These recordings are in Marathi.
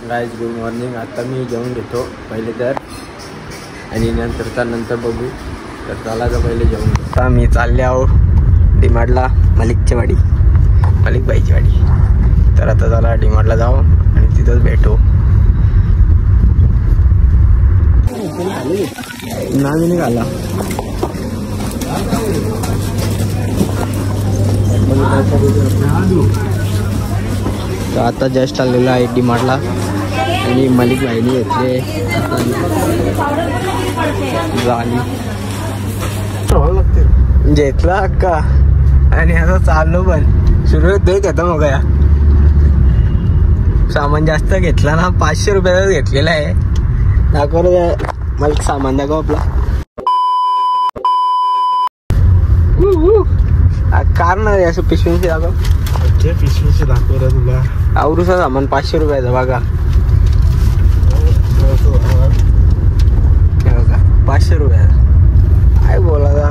Guys good morning. आता मी जेवण घेतो पहिले तर, आणि नंतर बघू. तर चला तर पहिले जेवण घेतो. आता मी चालले आहो डीमार्टला, मलिकची वाडी, मलिक बाईची वाडी. तर आता चला डीमार्टला जाऊ आणि तिथंच भेटू. नाही निघाला. तर आता जस्ट आलेलो आहे डीमार्टला आणि मलिक भाईनी घेतले झाली घेतला अक्का. आणि आता चाललो पण सुरू ते घेतो मग या सामान जास्त घेतला ना, 500 रुपयाचा घेतलेला आहे. दाखव मलिक सामान दाखव आपला. कार नाही असं पिशवींची दाखव. पिशवीची दाखव रे तुला. आवरूचा सामान 500 रुपयाचा बघा. 500 रुपयाचा काय बोला.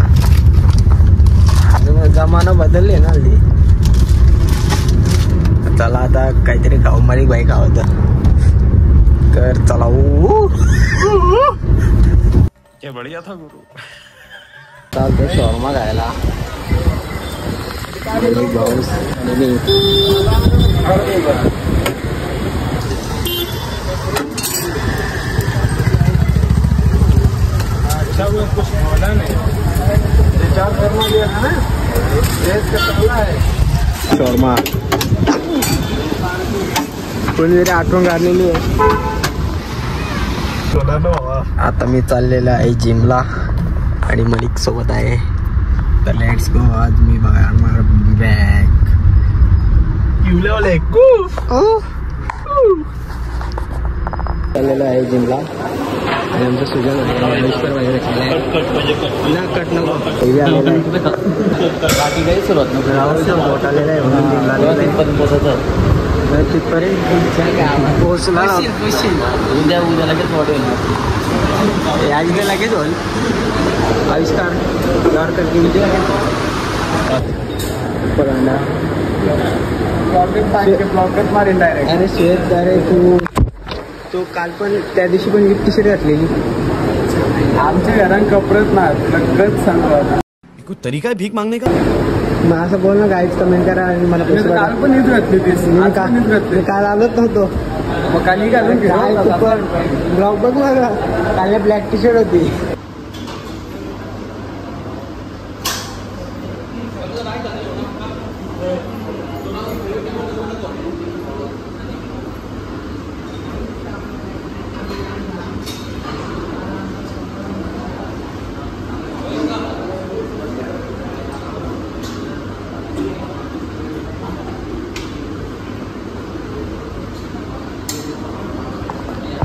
जमाना बदलले ना हल्ली. चला आता काहीतरी खाऊ. मलिक भाई खावत तर चला. क्या बढिया था गुरु. चालतो शॉर्मा खायला. शॉर्मा कोणीतरी आठवण काढलेली आहे. आता मी चाललेला आहे जिमला आणि मलिक सोबत आहे. तर लेट्स गो. आज मी बघणार बॅग चाललेला आहे जिमला आणि आमचं सुजन वगैरे कट नको बाकी काही सुरुवात नको आलेला आहे म्हणून जिमला तिथपर्यंत पोहोचला. उद्या लगेच वाढेल. यायला लगेच होईल आविष्कार अरे शेत. अरे तू काल पण त्या दिवशी पण टी शर्ट घातलेली. आमच्या घरात कपडेच नाही लगेच सांगतो. कुछ तरीका है भीक मागने का. मग असं बोल ना, गाईच कमेंट करा. आणि मला काल पण नीट घातली. काल आलोच नव्हतो. मग काल ब्लॉग बघ मला. काल ब्लॅक टी शर्ट होती.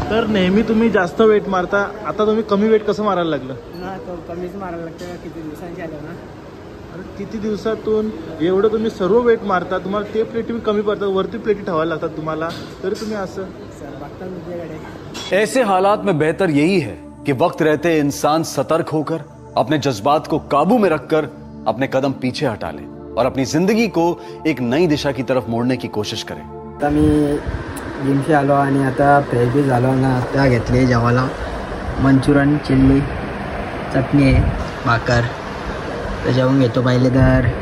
तर नेहमी तुम्ही जास्त वेट मारता, आता तुम्ही कमी वेट कसं मारायला लागलं ना. तो कमीच मारायला लागतं. किती दिवसांची आलं ना. अरे किती दिवसातून एवढं तुम्ही सर्व वेट मारता, तुम्हाला ते प्लेटी कमी पडतात, वरती प्लेटी ठेवायला लागतात तुम्हाला, तरी तुम्ही असं. सर बघता तुझ्याकडे. ऐसे हालात में बेहतर यही है कि वक्त रहते इंसान सतर्क होकर अपने जज्बात को काबू में रखकर अपने कदम पीछे हटा ले और अपनी जिंदगी को एक नई दिशा की तरफ मोड़ने की कोशिश करे. आता मी जिमशी आलो आणि आता फ्रेश बी झालो ना. आता घेतले जेवायला मंचुरियन, चिल्ली, चटणी आहे, भाकर. तर जेवण घेतो पाहिले तर.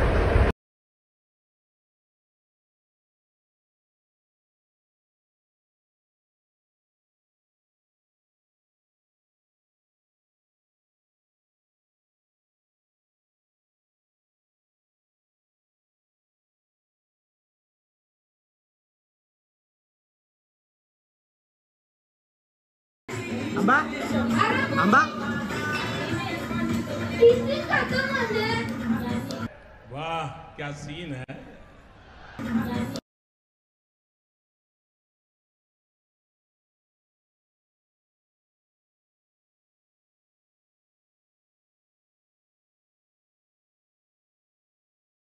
आंबा आंबा. वाह क्या सीन है.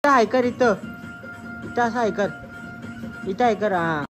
ऐकर इथं असं ऐकर. इथं ऐकर. हा